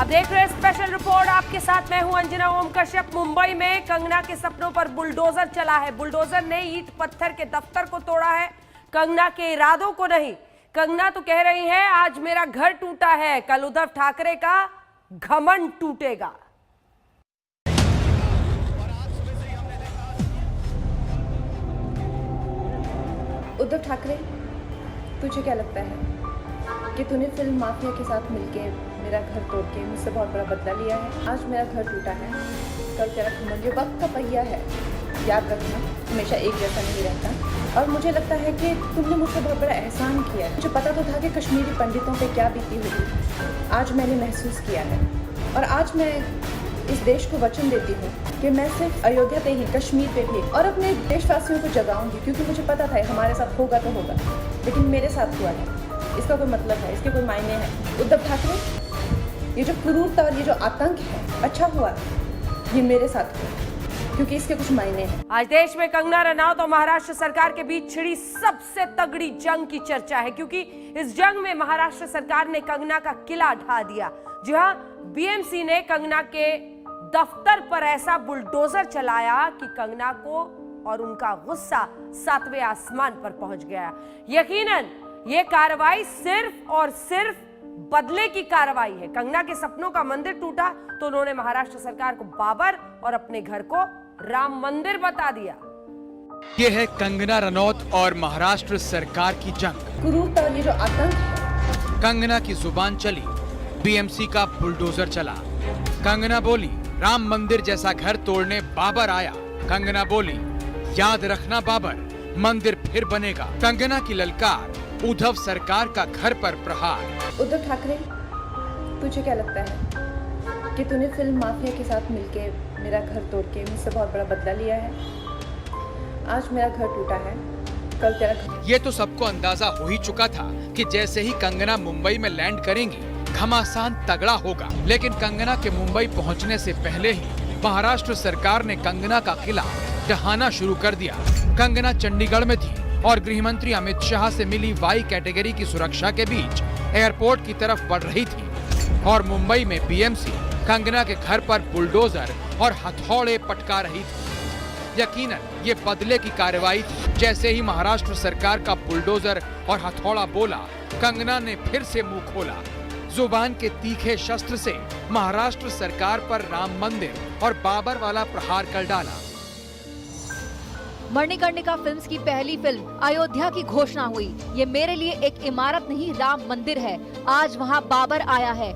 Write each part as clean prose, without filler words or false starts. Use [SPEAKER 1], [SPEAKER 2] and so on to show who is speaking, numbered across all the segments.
[SPEAKER 1] अब देख रहे हैं स्पेशल रिपोर्ट, आपके साथ मैं हूं अंजना ओम कश्यप। मुंबई में कंगना के सपनों पर बुलडोजर चला है। बुलडोजर ने ईंट पत्थर के दफ्तर को तोड़ा है, कंगना के इरादों को नहीं। कंगना तो कह रही है आज मेरा घर टूटा है, कल उद्धव ठाकरे का घमंड टूटेगा।
[SPEAKER 2] उद्धव ठाकरे, तुझे क्या लगता है कि तूने फिल्म माफिया के साथ मिलके मेरा घर तोड़ के मुझसे बहुत बड़ा बदला लिया है? आज मेरा घर टूटा है, कल तेरा घमंड। ये वक्त का पहिया है, याद रखना, हमेशा एक जैसा नहीं रहता। और मुझे लगता है कि तुमने मुझसे बहुत बड़ा एहसान किया है। मुझे पता तो था कि कश्मीरी पंडितों पे क्या बीती होगी, आज मैंने महसूस किया है। और आज मैं इस देश को वचन देती हूँ कि मैं सिर्फ अयोध्या पे ही, कश्मीर पे भी और अपने देशवासियों को जगाऊंगी, क्योंकि मुझे पता था हमारे साथ होगा तो होगा, लेकिन मेरे साथ हुआ है, इसका कोई मतलब है, इसके कोई मायने हैं। उद्धव ठाकरे, ये जो क्रूरता और ये जो आतंक है, अच्छा हुआ ये मेरे साथ हुआ, क्योंकि इसके कुछ मायने हैं।
[SPEAKER 1] आज देश में कंगना रनौत और महाराष्ट्र सरकार के बीच छिड़ी सबसे तगड़ी जंग की चर्चा है, क्योंकि इस जंग में महाराष्ट्र सरकार ने कंगना का किला ढा दिया। जी हां, बीएमसी ने कंगना के दफ्तर पर ऐसा बुलडोजर चलाया कि कंगना को और उनका गुस्सा 7वें आसमान पर पहुंच गया। यकीनन ये कार्रवाई सिर्फ और सिर्फ बदले की कार्रवाई है। कंगना के सपनों का मंदिर टूटा तो उन्होंने महाराष्ट्र सरकार को बाबर और अपने घर को राम मंदिर बता दिया।
[SPEAKER 3] ये है कंगना रनौत और महाराष्ट्र सरकार की जंग।
[SPEAKER 2] क्रूरता और ये जो आतंक है।
[SPEAKER 3] कंगना की जुबान चली, बीएमसी का बुलडोजर चला। कंगना बोली राम मंदिर जैसा घर तोड़ने बाबर आया। कंगना बोली याद रखना बाबर, मंदिर फिर बनेगा। कंगना की ललकार, उद्धव सरकार का घर पर प्रहार।
[SPEAKER 2] उद्धव ठाकरे, तुझे क्या लगता है कि तूने फिल्म माफिया के साथ मिलके मेरा घर तोड़ के मुझसे बहुत बड़ा बदला लिया है? आज मेरा घर टूटा है, कल तेरा घर।
[SPEAKER 3] ये तो सबको अंदाजा हो ही चुका था कि जैसे ही कंगना मुंबई में लैंड करेंगी घमासान तगड़ा होगा। लेकिन कंगना के मुंबई पहुंचने से पहले ही महाराष्ट्र सरकार ने कंगना का किला ढहाना शुरू कर दिया। कंगना चंडीगढ़ में थी और गृह मंत्री अमित शाह से मिली वाई कैटेगरी की सुरक्षा के बीच एयरपोर्ट की तरफ बढ़ रही थी और मुंबई में बीएमसी कंगना के घर पर बुलडोजर और हथौड़े पटका रही थी। यकीनन ये बदले की कार्रवाई थी। जैसे ही महाराष्ट्र सरकार का बुलडोजर और हथौड़ा बोला, कंगना ने फिर से मुंह खोला। जुबान के तीखे शस्त्र से महाराष्ट्र सरकार पर राम मंदिर और बाबर वाला प्रहार कर डाला।
[SPEAKER 4] मणिकर्णिका फिल्म्स की पहली फिल्म अयोध्या की घोषणा हुई। ये मेरे लिए एक इमारत नहीं, राम मंदिर है। आज वहाँ बाबर आया है।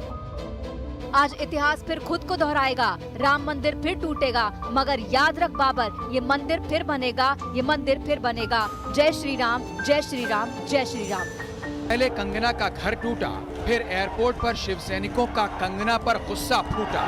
[SPEAKER 4] आज इतिहास फिर खुद को दोहराएगा, राम मंदिर फिर टूटेगा, मगर याद रख बाबर, ये मंदिर फिर बनेगा, ये मंदिर फिर बनेगा। जय श्री राम, जय श्री राम, जय श्री राम।
[SPEAKER 3] पहले कंगना का घर टूटा, फिर एयरपोर्ट पर शिव सैनिकों का कंगना पर गुस्सा फूटा।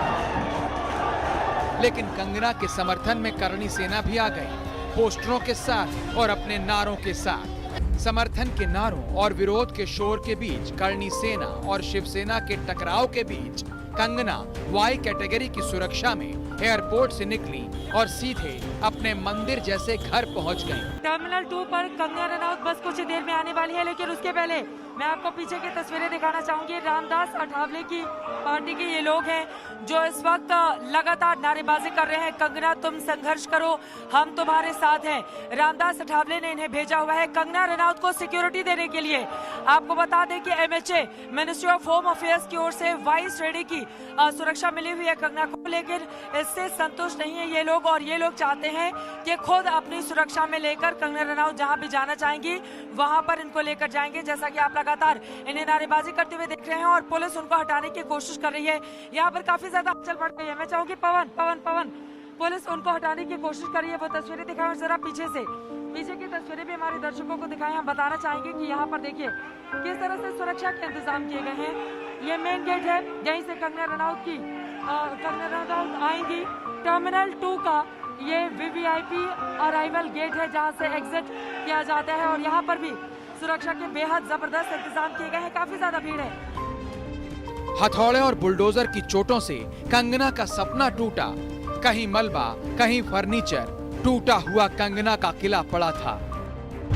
[SPEAKER 3] लेकिन कंगना के समर्थन में करणी सेना भी आ गई, पोस्टरों के साथ और अपने नारों के साथ। समर्थन के नारों और विरोध के शोर के बीच करणी सेना और शिवसेना के टकराव के बीच कंगना वाई कैटेगरी की सुरक्षा में एयरपोर्ट से निकली और सीधे अपने मंदिर जैसे घर पहुंच गई।
[SPEAKER 5] टर्मिनल 2 पर कंगना रनौत बस कुछ ही देर में आने वाली है, लेकिन उसके पहले मैं आपको पीछे की तस्वीरें दिखाना चाहूंगी। रामदास अठावले की पार्टी के ये लोग हैं जो इस वक्त लगातार नारेबाजी कर रहे हैं, कंगना तुम संघर्ष करो, हम तुम्हारे साथ हैं। रामदास अठावले ने इन्हें भेजा हुआ है कंगना रनौत को सिक्योरिटी देने के लिए। आपको बता दें कि MHA ministry of home affairs की ओर से वाई श्रेणी की सुरक्षा मिली हुई है कंगना को, लेकिन इससे संतुष्ट नहीं है ये लोग और ये लोग चाहते हैं कि खुद अपनी सुरक्षा में लेकर कंगना रनौत जहां भी जाना चाहेंगी वहां पर इनको लेकर जाएंगे। जैसा कि आप लगातार इन्हें नारेबाजी करते हुए देख रहे हैं और पुलिस उनको हटाने की कोशिश कर रही है। यहाँ पर काफी ज्यादा हलचल बढ़ रही है। मैं चाहूंगी पवन पुलिस उनको हटाने की कोशिश कर रही है। वो तस्वीरें दिखाएं जरा पीछे की तस्वीरें भी हमारे दर्शकों को दिखाएं। हम बताना चाहेंगे कि यहाँ पर देखिए किस तरह से सुरक्षा के इंतजाम किए गए हैं। ये मेन गेट है, यहीं से कंगना रनौत आएंगी। टर्मिनल 2 का ये वीवीआईपी अराइवल गेट है जहां से एग्जिट किया जाता है और यहाँ पर भी सुरक्षा के बेहद जबरदस्त इंतजाम किए गए हैं। काफी ज्यादा भीड़ है।
[SPEAKER 3] हथौड़े और बुलडोजर की चोटों से कंगना का सपना टूटा। कहीं मलबा, कहीं फर्नीचर, टूटा हुआ कंगना का किला पड़ा था।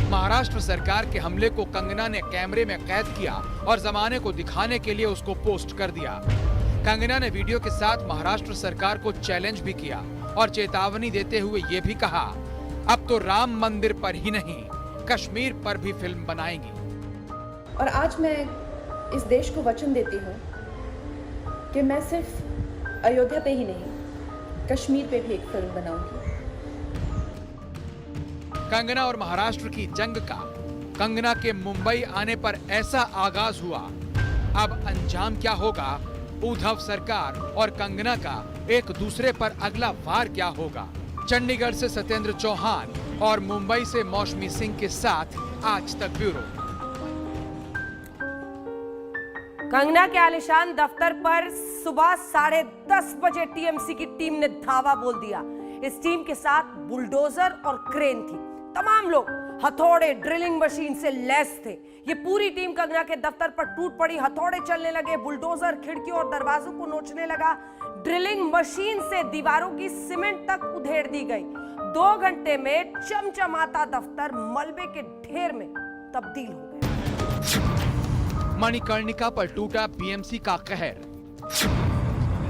[SPEAKER 3] महाराष्ट्र सरकार के हमले को कंगना ने कैमरे में कैद किया और जमाने को दिखाने के लिए उसको पोस्ट कर दिया। कंगना ने वीडियो के साथ महाराष्ट्र सरकार को चैलेंज भी किया और चेतावनी देते हुए ये भी कहा, अब तो राम मंदिर पर ही नहीं कश्मीर पर भी फिल्म बनाएंगी।
[SPEAKER 2] और आज मैं इस देश को वचन देती हूँ कि मैं सिर्फ अयोध्या पे ही नहीं, कश्मीर पे भी एक फिल्म बनाऊंगी।
[SPEAKER 3] कंगना और महाराष्ट्र की जंग का कंगना के मुंबई आने पर ऐसा आगाज हुआ, अब अंजाम क्या होगा? उद्धव सरकार और कंगना का एक दूसरे पर अगला वार क्या होगा? चंडीगढ़ से सत्येंद्र चौहान और मुंबई से मौसमी सिंह के साथ आज तक ब्यूरो।
[SPEAKER 1] कंगना के आलिशान दफ्तर पर सुबह 10:30 बजे टीएमसी की टीम ने धावा बोल दिया। इस टीम के साथ बुलडोजर और क्रेन थी। तमाम लोग हथौड़े, ड्रिलिंग मशीन से लैस थे। ये पूरी टीम कंगना के दफ्तर पर टूट पड़ी। हथौड़े चलने लगे, बुलडोजर खिड़कियों और दरवाजों को नोचने लगा। ड्रिलिंग मशीन से दीवारों की सीमेंट तक उधेड़ दी गई। 2 घंटे में चमचमाता दफ्तर मलबे के ढेर में तब्दील हो गया।
[SPEAKER 3] मणिकर्णिका पर टूटा बीएमसी का कहर,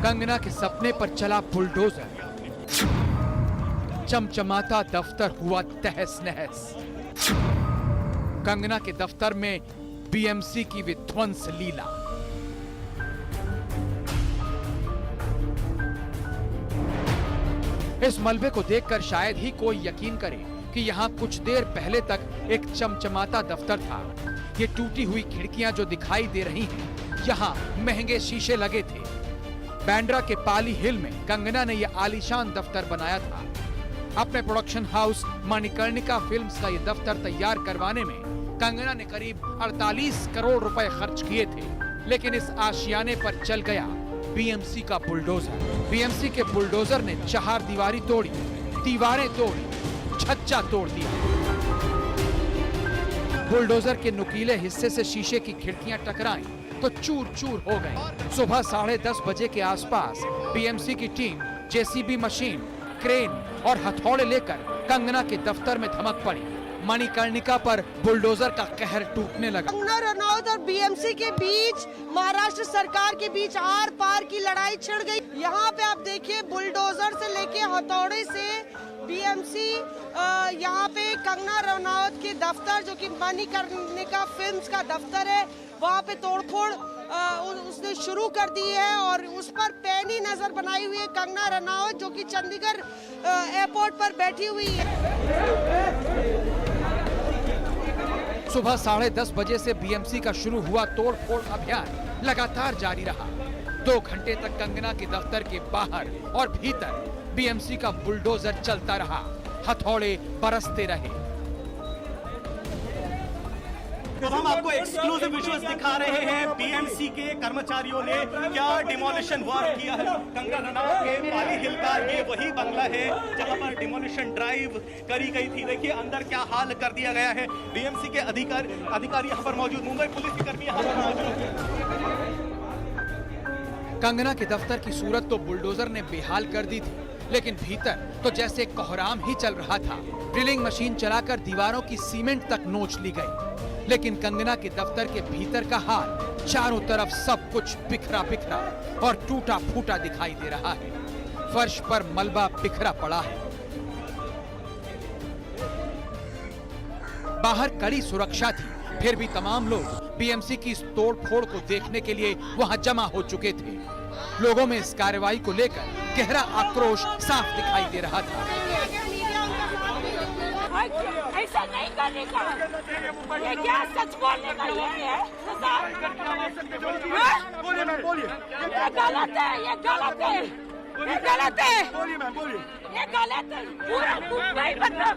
[SPEAKER 3] कंगना के सपने पर चला बुलडोजर, चमचमाता दफ्तर हुआ तहस नहस। कंगना के दफ्तर में बीएमसी की विध्वंस लीला। इस मलबे को देखकर शायद ही कोई यकीन करे कि यहाँ कुछ देर पहले तक एक चमचमाता दफ्तर था। ये टूटी हुई खिड़कियां जो दिखाई दे रही हैं, यहाँ महंगे शीशे लगे थे। बैंड्रा के पाली हिल में कंगना ने यह आलीशान दफ्तर बनाया था। अपने प्रोडक्शन हाउस मणिकर्णिका फिल्म्स का ये दफ्तर तैयार करवाने में कंगना ने करीब 48 करोड़ रुपए खर्च किए थे, लेकिन इस आशियाने पर चल गया बीएमसी का बुलडोजर। बीएमसी के बुलडोजर ने चार दीवारी तोड़ी, दीवारें तोड़ी, छज्जा तोड़ दिया। बुलडोजर के नुकीले हिस्से से शीशे की खिड़कियां टकराई तो चूर चूर हो गई। सुबह 10:30 बजे के आसपास बीएमसी की टीम जेसीबी मशीन, क्रेन और हथौड़े लेकर कंगना के दफ्तर में धमक पड़ी। मणिकर्णिका पर बुलडोजर का कहर टूटने लगा।
[SPEAKER 6] कंगना रनौत और बीएमसी के बीच, महाराष्ट्र सरकार के बीच आर पार की लड़ाई छिड़ गई। यहाँ पे आप देखिए, बुलडोजर से लेके हथौड़े से बीएमसी यहाँ पे कंगना रनौत के दफ्तर, जो कि मणिकर्णिका फिल्म्स का दफ्तर है, वहाँ पे तोड़फोड़ उसने शुरू कर दी है और उस पर पैनी नजर बनाई हुई है कंगना रनौत, जो कि चंडीगढ़ एयरपोर्ट पर बैठी हुई है।
[SPEAKER 3] सुबह 10:30 बजे से बीएमसी का शुरू हुआ तोड़फोड़ अभियान लगातार जारी रहा। 2 घंटे तक कंगना के दफ्तर के बाहर और भीतर बीएमसी का बुलडोजर चलता रहा, हथौड़े बरसते रहे।
[SPEAKER 7] तो हम आपको एक्सक्लूसिव विजुअल्स दिखा रहे हैं। बीएमसी के कर्मचारियों ने क्या डिमोलिशन वर्क किया है। कंगना रनौत के पाली हिल का ये वही बंगला है जहां पर डिमोलिशन ड्राइव करी गई थी। देखिए अंदर क्या हाल कर दिया गया है। बीएमसी के अधिकारी यहाँ पर मौजूद, मुंबई पुलिस के कर्मी यहाँ पर मौजूद।
[SPEAKER 3] कंगना के दफ्तर की सूरत तो बुलडोजर ने बेहाल कर दी थी, लेकिन भीतर तो जैसे कोहराम ही चल रहा था। ड्रिलिंग मशीन चलाकर दीवारों की सीमेंट तक नोच ली गई। लेकिन कंगना के दफ्तर के भीतर का हाल, चारों तरफ सब कुछ बिखरा बिखरा और टूटा फूटा दिखाई दे रहा है। फर्श पर मलबा बिखरा पड़ा है। बाहर कड़ी सुरक्षा थी, फिर भी तमाम लोग बीएमसी की इस तोड़फोड़ को देखने के लिए वहां जमा हो चुके थे। लोगों में इस कार्रवाई को लेकर गहरा आक्रोश साफ दिखाई दे रहा था।
[SPEAKER 8] ऐसा नहीं करने का, ये क्या सच बोलने का ये है?
[SPEAKER 7] बोलिए।
[SPEAKER 8] ये गलत है, ये गलत है, ये गलत है, ये गलत है। पूरा मुंबई मतलब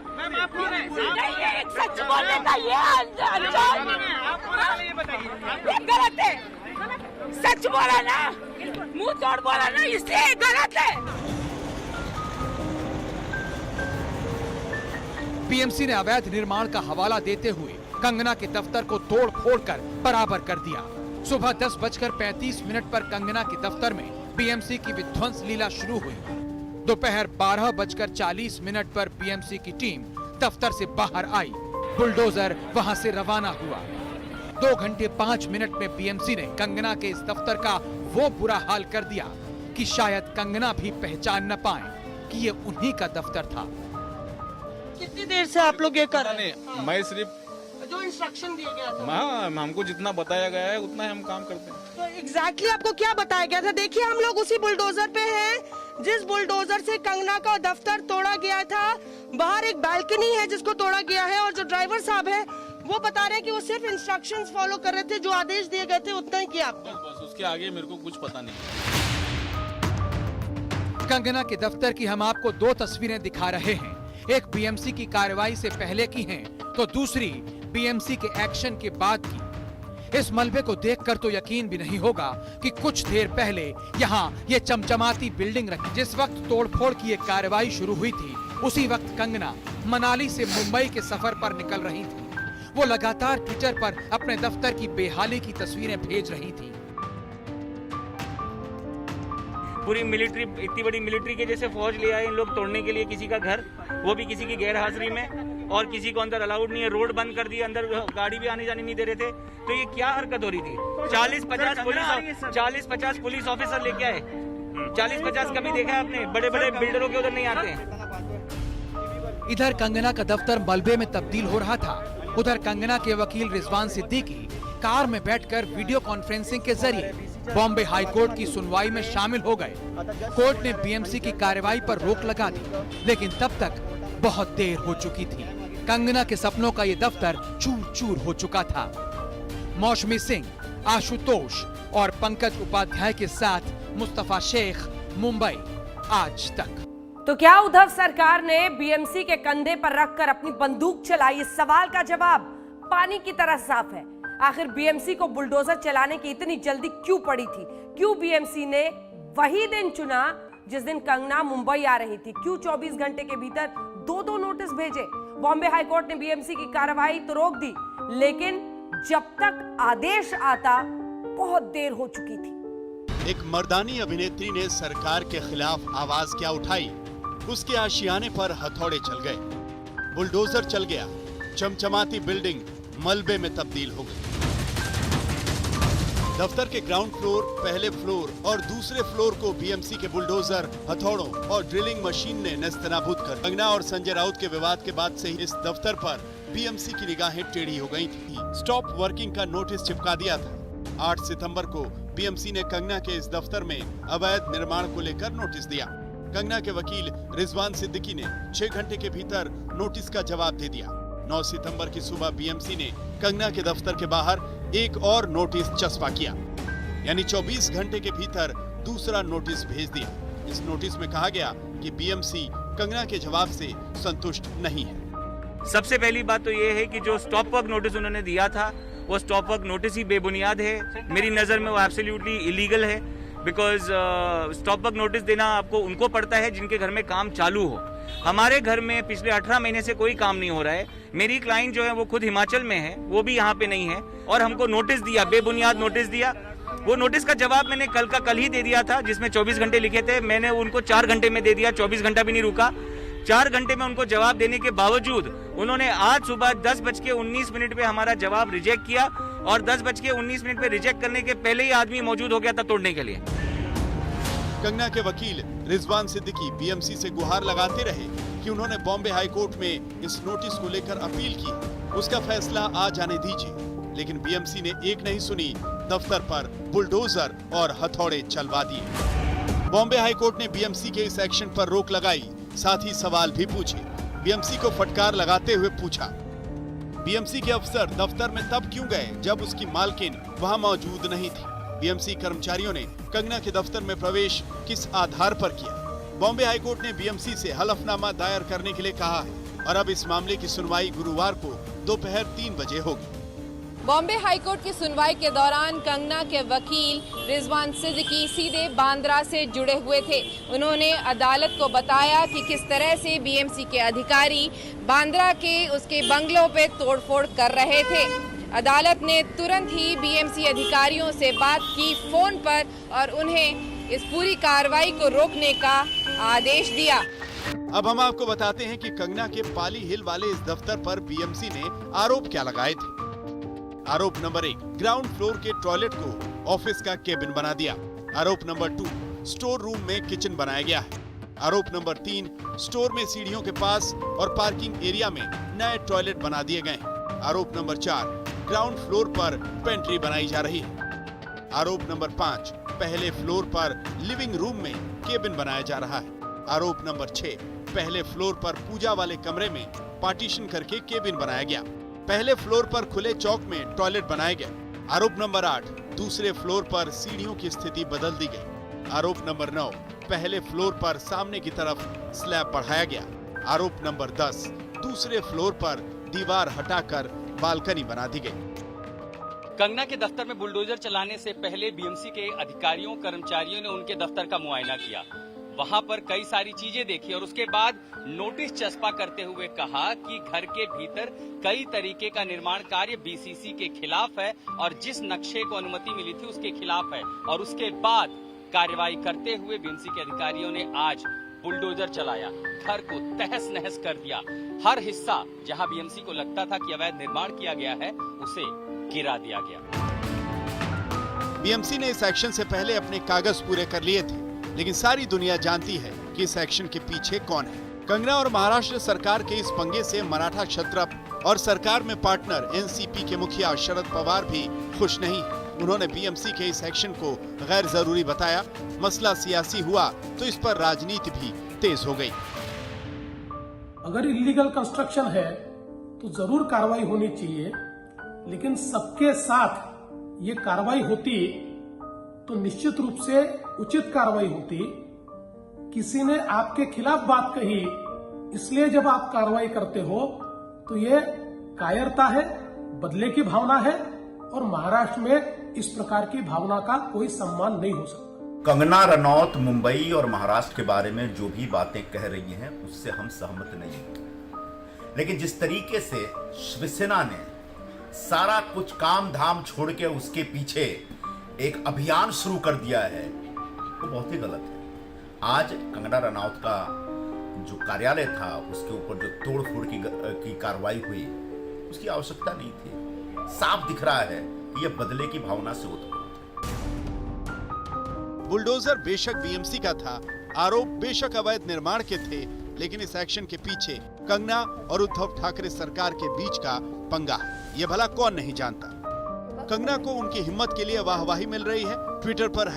[SPEAKER 8] नहीं, ये एक सच बोलने का ये अंजाम, ये गलत है। सच बोला ना, मुंह तोड़ बोला ना, इसलिए गलत है।
[SPEAKER 3] बीएमसी ने अवैध निर्माण का हवाला देते हुए कंगना के दफ्तर को तोड़ फोड़ कर बराबर कर दिया। सुबह 10:35 पर कंगना के दफ्तर में बीएमसी की विध्वंस लीला शुरू हुई। दोपहर 12:40 पर बीएमसी की टीम दफ्तर से बाहर आई। बुलडोजर वहां से रवाना हुआ। 2 घंटे 5 मिनट में बीएमसी ने कंगना के इस दफ्तर का वो बुरा हाल कर दिया कि शायद कंगना भी पहचान न पाए कि ये उन्हीं का दफ्तर था।
[SPEAKER 6] कितनी देर से आप लोग ये कर रहे हैं?
[SPEAKER 9] मैं सिर्फ
[SPEAKER 6] जो इंस्ट्रक्शन दिया गया था,
[SPEAKER 9] हाँ, हमको जितना बताया गया है उतना ही हम काम करते हैं।
[SPEAKER 6] तो एग्जैक्टली आपको क्या बताया गया था? देखिए हम लोग उसी बुलडोजर पे हैं जिस बुलडोजर से कंगना का दफ्तर तोड़ा गया था। बाहर एक बालकनी है जिसको तोड़ा गया है और जो ड्राइवर साहब है वो बता रहे हैं कि वो सिर्फ इंस्ट्रक्शंस फॉलो कर रहे थे, जो आदेश दिए गए थे उतना ही किया आपने।
[SPEAKER 9] बस उसके आगे मेरे को कुछ पता नहीं।
[SPEAKER 3] कंगना के दफ्तर की हम आपको 2 तस्वीरें दिखा रहे हैं। एक बीएमसी की कार्रवाई से पहले की है तो दूसरी बीएमसी के एक्शन के बाद की। इस मलबे को देखकर तो यकीन भी नहीं होगा कि कुछ देर पहले यहाँ ये चमचमाती बिल्डिंग रखी। जिस वक्त तोड़फोड़ की ये कार्रवाई शुरू हुई थी उसी वक्त कंगना मनाली से मुंबई के सफर पर निकल रही थी। वो लगातार ट्विटर पर अपने दफ्तर की बेहाली की तस्वीरें भेज रही थी।
[SPEAKER 10] पूरी मिलिट्री, इतनी बड़ी मिलिट्री के जैसे फौज ले आए इन लोग तोड़ने के लिए किसी का घर, वो भी किसी की गैर हाजिरी में, और किसी को अंदर अलाउड नहीं है। रोड बंद कर दिए, अंदर गाड़ी भी आने जाने नहीं दे रहे थे। तो ये क्या हरकत हो रही थी? 40-50 पुलिस ऑफिसर लेके आए। 40-50 कभी देखा है आपने? बड़े बड़े बिल्डरों के उधर नहीं आते हैं।
[SPEAKER 3] इधर कंगना का दफ्तर मलबे में तब्दील हो रहा था, उधर कंगना के वकील रिजवान सिद्दीकी कार में बैठकर वीडियो कॉन्फ्रेंसिंग के जरिए बॉम्बे हाई कोर्ट की सुनवाई में शामिल हो गए। कोर्ट ने बीएमसी की कार्रवाई पर रोक लगा दी, लेकिन तब तक बहुत देर हो चुकी थी। कंगना के सपनों का ये दफ्तर चूर चूर हो चुका था। मौसमी सिंह, आशुतोष और पंकज उपाध्याय के साथ मुस्तफा शेख, मुंबई आज तक।
[SPEAKER 1] तो क्या उद्धव सरकार ने बीएमसी के कंधे पर रखकर अपनी बंदूक चलाई? इस सवाल का जवाब पानी की तरह साफ है। आखिर बीएमसी को बुलडोजर चलाने की इतनी जल्दी क्यों पड़ी थी? क्यों बीएमसी ने वही दिन चुना जिस दिन कंगना मुंबई आ रही थी? क्यों 24 घंटे के भीतर 2 नोटिस भेजे? बॉम्बे हाई कोर्ट ने बीएमसी की कार्रवाई तो रोक दी, लेकिन जब तक आदेश आता बहुत देर हो चुकी थी।
[SPEAKER 11] एक मर्दानी अभिनेत्री ने सरकार के खिलाफ आवाज क्या उठाई, उसके आशियाने पर हथौड़े चल गए, बुलडोजर चल गया, चमचमाती बिल्डिंग मलबे में तब्दील हो गई। दफ्तर के ग्राउंड फ्लोर, पहले फ्लोर और दूसरे फ्लोर को बीएमसी के बुलडोजर, हथौड़ों और ड्रिलिंग मशीन ने नेस्तनाबूद कर। कंगना और संजय राउत के विवाद के बाद से ही इस दफ्तर पर बीएमसी की निगाहें टेढ़ी हो गई थी। स्टॉप वर्किंग का नोटिस चिपका दिया था। 8 सितंबर को बीएमसी ने कंगना के इस दफ्तर में अवैध निर्माण को लेकर नोटिस दिया। कंगना के वकील रिजवान सिद्दीकी ने 6 घंटे के भीतर नोटिस का जवाब दे दिया। 9 सितंबर की सुबह बीएमसी ने कंगना के दफ्तर के बाहर एक और नोटिस चस्पा किया, यानी 24 घंटे के भीतर दूसरा नोटिस भेज दिया। इस नोटिस में कहा गया कि बीएमसी कंगना के जवाब से संतुष्ट नहीं है।
[SPEAKER 10] सबसे पहली बात तो ये है कि जो स्टॉप वर्क नोटिस उन्होंने दिया था वो स्टॉप वर्क नोटिस ही बेबुनियाद है। मेरी नजर में वो एब्सोल्युटली इलीगल है, बिकॉज स्टॉप वर्क नोटिस देना आपको उनको पड़ता है जिनके घर में काम चालू हो। हमारे घर में पिछले 18 महीने से कोई काम नहीं हो रहा है। मेरी क्लाइंट जो है वो खुद हिमाचल में है, वो भी यहाँ पे नहीं है, और हमको नोटिस दिया, बेबुनियाद नोटिस दिया। वो नोटिस का जवाब मैंने कल का कल ही दे दिया था, जिसमें 24 घंटे लिखे थे। मैंने उनको 4 घंटे में दे दिया, 24 घंटा भी नहीं रुका। 4 घंटे में उनको जवाब देने के बावजूद उन्होंने आज सुबह 10:19 पे हमारा जवाब रिजेक्ट किया, और 10:19 पे रिजेक्ट करने के पहले ही आदमी मौजूद हो गया था तोड़ने के लिए।
[SPEAKER 11] कंगना के वकील रिजवान सिद्दीकी बीएमसी से गुहार लगाते रहे कि उन्होंने बॉम्बे हाई कोर्ट में इस नोटिस को लेकर अपील की, उसका फैसला आ जाने दीजिए। लेकिन बीएमसी ने एक नहीं सुनी, दफ्तर पर बुलडोजर और हथौड़े चलवा दिए। बॉम्बे हाई कोर्ट ने बीएमसी के इस एक्शन पर रोक लगाई, साथ ही सवाल भी पूछे। बीएमसी को फटकार लगाते हुए पूछा, बीएमसी के अफसर दफ्तर में तब क्यों गए जब उसकी मालकिन वहां मौजूद नहीं थी? बीएमसी कर्मचारियों ने कंगना के दफ्तर में प्रवेश किस आधार पर किया? बॉम्बे हाई कोर्ट ने बीएमसी से हलफनामा दायर करने के लिए कहा है, और अब इस मामले की सुनवाई गुरुवार को दोपहर 3 बजे होगी।
[SPEAKER 2] बॉम्बे हाईकोर्ट की सुनवाई के दौरान कंगना के वकील रिजवान सिद्दीकी सीधे बांद्रा से जुड़े हुए थे। उन्होंने अदालत को बताया कि किस तरह से बीएमसी के अधिकारी बांद्रा के उसके बंगलों पे तोड़फोड़ कर रहे थे। अदालत ने तुरंत ही बीएमसी अधिकारियों से बात की फोन पर और उन्हें इस पूरी कार्रवाई को रोकने का आदेश दिया।
[SPEAKER 11] अब हम आपको बताते हैं कि कंगना के पाली हिल वाले इस दफ्तर पर बीएमसी ने आरोप क्या लगाए थे। आरोप नंबर 1, ग्राउंड फ्लोर के टॉयलेट को ऑफिस का केबिन बना दिया। आरोप नंबर 2, स्टोर रूम में किचन बनाया गया है। आरोप नंबर 3, स्टोर में सीढ़ियों के पास और पार्किंग एरिया में नए टॉयलेट बना दिए गए हैं। आरोप नंबर 4, ग्राउंड फ्लोर पर पेंट्री बनाई जा रही है। आरोप नंबर 5, पहले फ्लोर पर लिविंग रूम में केबिन बनाया जा रहा है। आरोप नंबर 6, पहले फ्लोर पर पूजा वाले कमरे में पार्टीशन करके केबिन बनाया गया। पहले फ्लोर पर खुले चौक में टॉयलेट बनाए गए। आरोप नंबर 8, दूसरे फ्लोर पर सीढ़ियों की स्थिति बदल दी गई। आरोप नंबर 9, पहले फ्लोर पर सामने की तरफ स्लैब बढ़ाया गया। आरोप नंबर 10, दूसरे फ्लोर पर दीवार हटाकर बालकनी बना दी गई।
[SPEAKER 12] कंगना के दफ्तर में बुलडोजर चलाने से पहले बीएमसी के अधिकारियों कर्मचारियों ने उनके दफ्तर का मुआयना किया। वहां पर कई सारी चीजें देखी और उसके बाद नोटिस चस्पा करते हुए कहा कि घर के भीतर कई तरीके का निर्माण कार्य बीसीसी के खिलाफ है और जिस नक्शे को अनुमति मिली थी उसके खिलाफ है। और उसके बाद कार्रवाई करते हुए बीएमसी के अधिकारियों ने आज बुलडोजर चलाया, घर को तहस नहस कर दिया। हर हिस्सा जहां बीएमसी को लगता था कि अवैध निर्माण किया गया है उसे गिरा दिया गया।
[SPEAKER 11] बीएमसी ने इस एक्शन से पहले अपने कागज पूरे कर लिए थे, लेकिन सारी दुनिया जानती है कि इस एक्शन के पीछे कौन है। कंगना और महाराष्ट्र सरकार के इस पंगे से मराठा क्षत्रप और सरकार में पार्टनर एनसीपी के मुखिया शरद पवार भी खुश नहीं। उन्होंने बीएमसी के इस एक्शन को गैर जरूरी बताया। मसला सियासी हुआ तो इस पर राजनीति भी तेज हो गई।
[SPEAKER 13] अगर इलीगल कंस्ट्रक्शन है तो जरूर कार्रवाई होनी चाहिए, लेकिन सबके साथ ये कार्रवाई होती तो निश्चित रूप से उचित कार्रवाई होती। किसी ने आपके खिलाफ बात कही, इसलिए जब आप कार्रवाई करते हो तो ये कायरता है, बदले की भावना है और महाराष्ट्र में इस प्रकार की भावना का कोई सम्मान नहीं हो सकता।
[SPEAKER 14] कंगना रनौत मुंबई और महाराष्ट्र के बारे में जो भी बातें कह रही हैं उससे हम सहमत नहीं हैं, लेकिन जिस तरीके से शिवसेना ने सारा कुछ काम धाम छोड़ के उसके पीछे एक अभियान शुरू कर दिया है वो बहुत ही गलत है। आज कंगना रनौत का जो कार्यालय था उसके ऊपर जो तोड़फोड़ की कार्रवाई हुई उसकी आवश्यकता नहीं थी। साफ दिख रहा है कि यह बदले की भावना से उत्पन्न है।
[SPEAKER 11] बुलडोजर बेशक बीएमसी का था, आरोप बेशक अवैध निर्माण के थे, लेकिन इस एक्शन के पीछे कंगना और उद्धव ठाकरे सरकार के बीच का पंगा है। ये भला कौन नहीं जानता। कंगना को उनकी हिम्मत के लिए वाहवाही मिल रही है। ट्विटर पर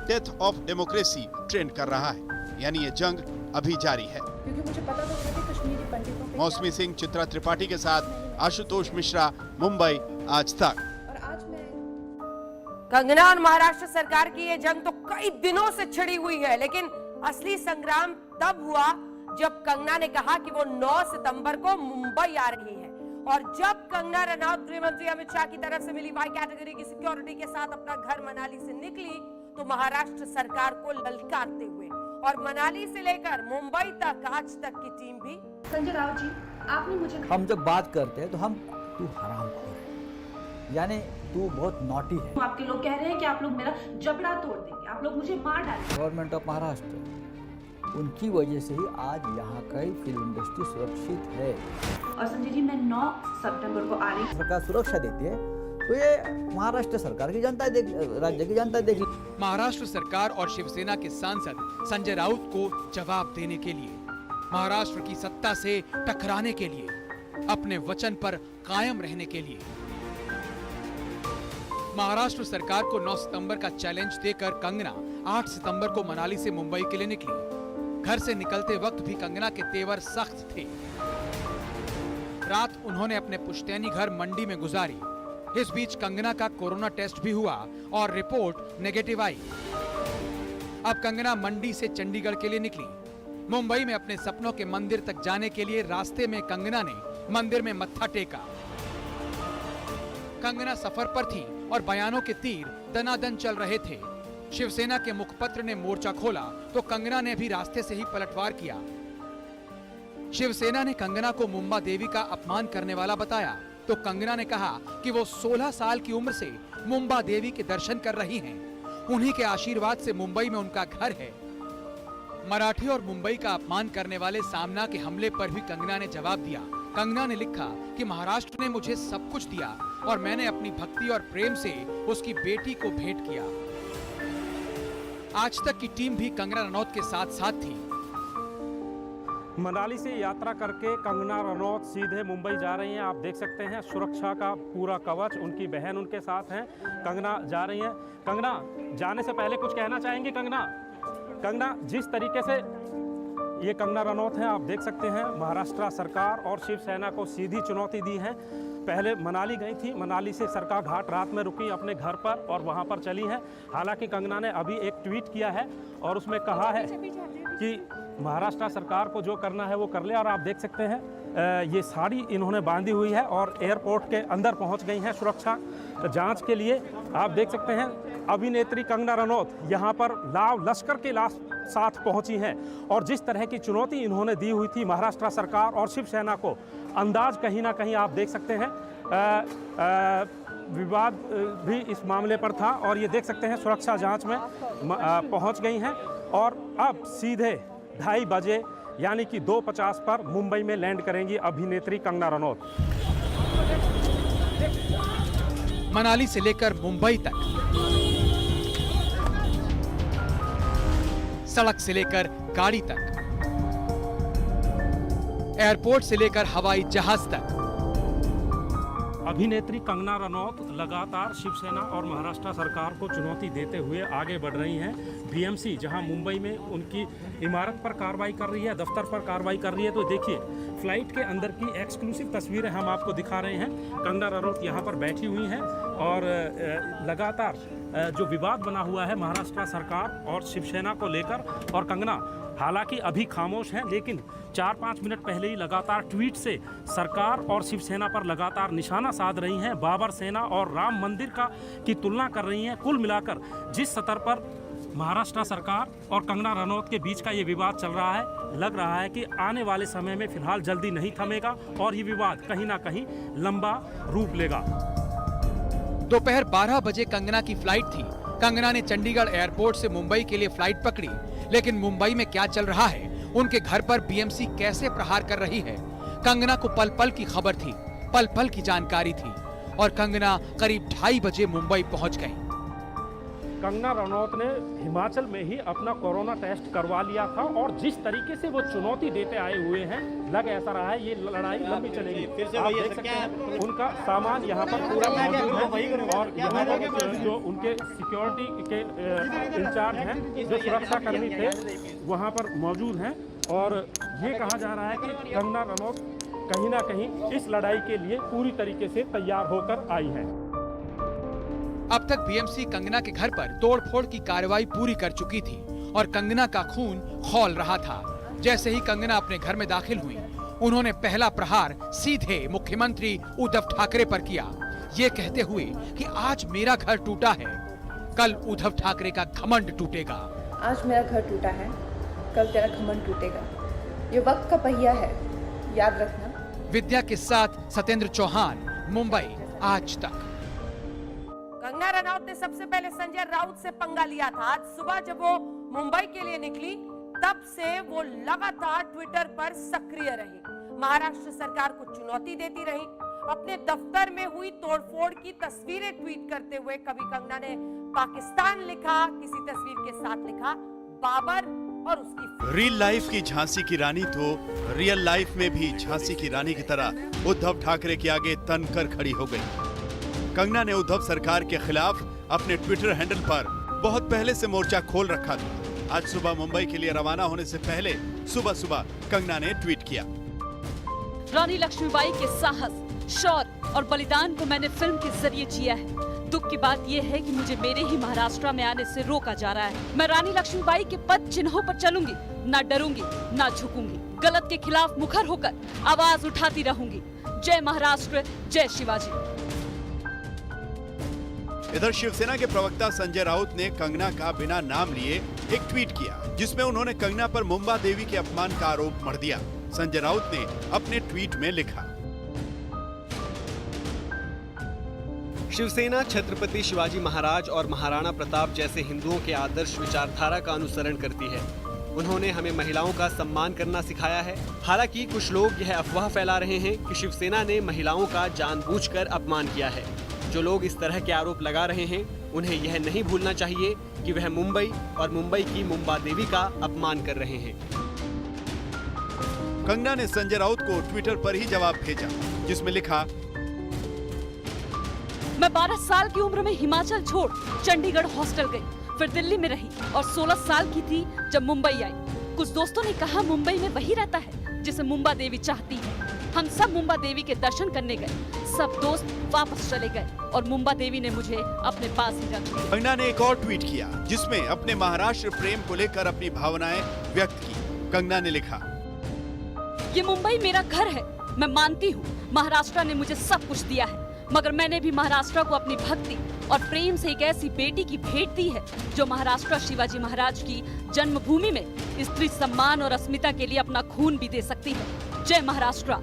[SPEAKER 11] #डेथ ऑफ डेमोक्रेसी ट्रेंड कर रहा है, यानी ये जंग अभी जारी है।
[SPEAKER 2] क्योंकि मुझे पता था कि कश्मीरी पंडितों पे
[SPEAKER 11] मौसमी सिंह, चित्रा त्रिपाठी के साथ आशुतोष मिश्रा, मुंबई, आज तक।
[SPEAKER 2] और आज मैं
[SPEAKER 1] कंगना और महाराष्ट्र सरकार की ये जंग तो कई दिनों से छिड़ी हुई है, लेकिन असली संग्राम तब हुआ जब कंगना ने कहा कि वो 9 सितंबर को मुंबई आ रही है। और जब कंगना रनौत गृह मंत्री अमित शाह की तरफ से मिली वाई कैटेगरी की सिक्योरिटी के साथ अपना घर मनाली से निकली तो महाराष्ट्र सरकार को ललकारते हुए और मनाली से लेकर मुंबई तक आज तक की टीम भी।
[SPEAKER 2] संजय राउत जी, आपने मुझे
[SPEAKER 15] हम जब बात करते हैं तो हम तू हरामखोर है, यानी तू बहुत नॉटी है।
[SPEAKER 2] आपके लोग कह रहे हैं कि आप लोग मेरा जबड़ा तोड़ देंगे, आप लोग मुझे मार डालेंगे।
[SPEAKER 15] गवर्नमेंट ऑफ महाराष्ट्र, उनकी वजह से ही आज यहाँ का फिल्म इंडस्ट्री सुरक्षित है।
[SPEAKER 2] और संजय जी, मैं 9 सितंबर को आ रही हूँ।
[SPEAKER 15] सरकार सुरक्षा देती है तो ये महाराष्ट्र सरकार की जनता देख, राज्य की जनता देख।
[SPEAKER 3] महाराष्ट्र सरकार और शिवसेना के सांसद संजय राउत को जवाब देने के लिए, महाराष्ट्र की सत्ता से टकराने के लिए, अपने वचन पर कायम रहने के लिए महाराष्ट्र सरकार को 9 सितंबर का चैलेंज देकर कंगना 8 सितंबर को मनाली से मुंबई के लिए निकली। घर से निकलते वक्त भी कंगना के तेवर सख्त थे। रात उन्होंने अपने पुश्तैनी घर मंडी में गुजारी। इस बीच कंगना का कोरोना टेस्ट भी हुआ और रिपोर्ट नेगेटिव आई। अब कंगना मंडी से चंडीगढ़ के लिए निकली। मुंबई में अपने सपनों के मंदिर तक जाने के लिए रास्ते में कंगना ने मंदिर में मत्था टेका। कंगना सफर पर थी और बयानों के तीर दनादन चल रहे थे। शिवसेना के मुखपत्र ने मोर्चा खोला तो कंगना ने भी रास्ते से ही पलटवार किया। शिवसेना ने कंगना को मुंबा देवी का अपमान करने वाला बताया तो कंगना ने कहा कि वो 16 साल की उम्र से मुंबा देवी के दर्शन कर रही हैं। उन्हीं के आशीर्वाद से मुंबई में उनका घर है। मराठी और मुंबई का अपमान करने वाले सामना के हमले पर भी कंगना ने जवाब दिया। कंगना ने लिखा कि महाराष्ट्र ने मुझे सब कुछ दिया, और मैंने अपनी भक्ति और प्रेम से उसकी बेटी को भेंट किया। आज तक की टीम भी कंगना रनौत के साथ साथ थी।
[SPEAKER 16] मनाली से यात्रा करके कंगना रनौत सीधे मुंबई जा रही हैं। आप देख सकते हैं सुरक्षा का पूरा कवच, उनकी बहन उनके साथ हैं। कंगना जा रही हैं। कंगना जाने से पहले कुछ कहना चाहेंगी? कंगना जिस तरीके से ये कंगना रनौत हैं, आप देख सकते हैं महाराष्ट्र सरकार और शिवसेना को सीधी चुनौती दी है। पहले मनाली गई थी, मनाली से सरकार घाट रात में रुकी अपने घर पर और वहाँ पर चली हैं। हालांकि कंगना ने अभी एक ट्वीट किया है और उसमें कहा है कि महाराष्ट्र सरकार को जो करना है वो कर ले। और आप देख सकते हैं ये साड़ी इन्होंने बांधी हुई है और एयरपोर्ट के अंदर पहुंच गई हैं सुरक्षा जांच के लिए। आप देख सकते हैं अभिनेत्री कंगना रनौत यहाँ पर लाव लश्कर के साथ पहुंची हैं और जिस तरह की चुनौती इन्होंने दी हुई थी महाराष्ट्र सरकार और शिवसेना को, अंदाज कहीं ना कहीं आप देख सकते हैं विवाद भी इस मामले पर था और ये देख सकते हैं सुरक्षा जांच में पहुंच गई हैं और अब सीधे 2:30 बजे यानी कि 2:50 पर मुंबई में लैंड करेंगी अभिनेत्री कंगना रनौत।
[SPEAKER 3] मनाली से लेकर मुंबई तक, सड़क से लेकर गाड़ी तक, एयरपोर्ट से लेकर हवाई जहाज तक,
[SPEAKER 16] अभिनेत्री कंगना रनौत लगातार शिवसेना और महाराष्ट्र सरकार को चुनौती देते हुए आगे बढ़ रही हैं। बीएमसी जहां मुंबई में उनकी इमारत पर कार्रवाई कर रही है, दफ्तर पर कार्रवाई कर रही है, तो देखिए फ्लाइट के अंदर की एक्सक्लूसिव तस्वीरें हम आपको दिखा रहे हैं। कंगना रनौत यहां पर बैठी हुई हैं और लगातार जो विवाद बना हुआ है महाराष्ट्र सरकार और शिवसेना को लेकर, और कंगना हालांकि अभी खामोश हैं लेकिन 4-5 मिनट पहले ही लगातार ट्वीट से सरकार और शिवसेना पर लगातार निशाना साध रही हैं। बाबर सेना और राम मंदिर की तुलना कर रही हैं। कुल मिलाकर जिस स्तर पर महाराष्ट्र सरकार और कंगना रनौत के बीच का ये विवाद चल रहा है, लग रहा है कि आने वाले समय में फिलहाल जल्दी नहीं थमेगा और ये विवाद कहीं ना कहीं लंबा रूप लेगा।
[SPEAKER 3] दोपहर 12 बजे कंगना की फ्लाइट थी। कंगना ने चंडीगढ़ एयरपोर्ट से मुंबई के लिए फ्लाइट पकड़ी, लेकिन मुंबई में क्या चल रहा है, उनके घर पर बीएमसी कैसे प्रहार कर रही है, कंगना को पल पल की खबर थी, पल पल की जानकारी थी और कंगना करीब 2:30 बजे मुंबई पहुंच गई।
[SPEAKER 16] कंगना रनौत ने हिमाचल में ही अपना कोरोना टेस्ट करवा लिया था और जिस तरीके से वो चुनौती देते आए हुए हैं, लग ऐसा रहा है ये लड़ाई लंबी चलेगी। आप देख सकते हैं उनका सामान यहाँ पर पूरा मौजूद है और यहाँ पर जो उनके सिक्योरिटी के इंचार्ज हैं, जो सुरक्षा कर्मी थे, वहाँ पर मौजूद हैं और ये कहा जा रहा है कि कंगना रनौत कहीं ना कहीं इस लड़ाई के लिए पूरी तरीके से तैयार होकर आई है।
[SPEAKER 3] अब तक बीएमसी कंगना के घर पर तोड़फोड़ की कार्रवाई पूरी कर चुकी थी और कंगना का खून खौल रहा था। जैसे ही कंगना अपने घर में दाखिल हुई, उन्होंने पहला प्रहार सीधे मुख्यमंत्री उद्धव ठाकरे पर किया, ये कहते हुए कि आज मेरा घर टूटा है, कल उद्धव ठाकरे का घमंड टूटेगा।
[SPEAKER 2] आज मेरा घर टूटा है, कल तेरा घमंड टूटेगा। ये वक्त का पहिया है, याद रखना।
[SPEAKER 3] विद्या के साथ सत्येंद्र चौहान, मुंबई आज तक।
[SPEAKER 1] कंगना रनौत ने सबसे पहले संजय राउत से पंगा लिया था। आज सुबह जब वो मुंबई के लिए निकली, तब से वो लगातार ट्विटर पर सक्रिय रही, महाराष्ट्र सरकार को चुनौती देती रही। अपने दफ्तर में हुई तोड़फोड़ की तस्वीरें ट्वीट करते हुए कभी कंगना ने पाकिस्तान लिखा, किसी तस्वीर के साथ लिखा बाबर और उसकी।
[SPEAKER 11] रियल लाइफ की झांसी की रानी तो रियल लाइफ में भी झांसी की रानी की तरह उद्धव ठाकरे के आगे तनकर खड़ी हो गई। कंगना ने उद्धव सरकार के खिलाफ अपने ट्विटर हैंडल पर बहुत पहले से मोर्चा खोल रखा था। आज सुबह मुंबई के लिए रवाना होने से पहले सुबह कंगना ने ट्वीट किया,
[SPEAKER 17] रानी लक्ष्मीबाई के साहस, शौर्य और बलिदान को मैंने फिल्म के जरिए जिया है। दुख की बात यह है कि मुझे मेरे ही महाराष्ट्र में आने से रोका जा रहा है। मैं रानी लक्ष्मीबाई के पद चिन्हों पर चलूंगी, ना डरूंगी, ना झुकूंगी। गलत के खिलाफ मुखर होकर आवाज उठाती रहूंगी। जय महाराष्ट्र, जय शिवाजी।
[SPEAKER 11] इधर शिवसेना के प्रवक्ता संजय राउत ने कंगना का बिना नाम लिए एक ट्वीट किया, जिसमें उन्होंने कंगना पर मुंबा देवी के अपमान का आरोप मढ़ दिया। संजय राउत ने अपने ट्वीट में लिखा,
[SPEAKER 18] शिवसेना छत्रपति शिवाजी महाराज और महाराणा प्रताप जैसे हिंदुओं के आदर्श विचारधारा का अनुसरण करती है। उन्होंने हमें महिलाओं का सम्मान करना सिखाया है। हालांकि कुछ लोग यह अफवाह फैला रहे हैं कि शिवसेना ने महिलाओं का जानबूझकर अपमान किया है। जो लोग इस तरह के आरोप लगा रहे हैं उन्हें यह नहीं भूलना चाहिए कि वह मुंबई और मुंबई की मुंबा देवी का अपमान कर रहे हैं।
[SPEAKER 11] कंगना ने संजय राउत को ट्विटर पर ही जवाब भेजा, जिसमें लिखा,
[SPEAKER 17] मैं 12 साल की उम्र में हिमाचल छोड़ चंडीगढ़ हॉस्टल गई, फिर दिल्ली में रही और 16 साल की थी जब मुंबई आई। कुछ दोस्तों ने कहा मुंबई में वही रहता है जिसे मुंबा देवी चाहती है। हम सब मुंबा देवी के दर्शन करने गए, सब दोस्त वापस चले गए और मुंबा देवी ने मुझे अपने पास ही रख लिया।
[SPEAKER 11] कंगना ने एक और ट्वीट किया, जिसमें अपने महाराष्ट्र प्रेम को लेकर अपनी भावनाएं व्यक्त की। कंगना ने लिखा,
[SPEAKER 17] ये मुंबई मेरा घर है। मैं मानती हूँ महाराष्ट्र ने मुझे सब कुछ दिया है, मगर मैंने भी महाराष्ट्र को अपनी भक्ति और प्रेम से एक ऐसी बेटी की भेंट दी है जो महाराष्ट्र शिवाजी महाराज की जन्मभूमि में स्त्री सम्मान और अस्मिता के लिए अपना खून भी दे सकती है। जय महाराष्ट्र।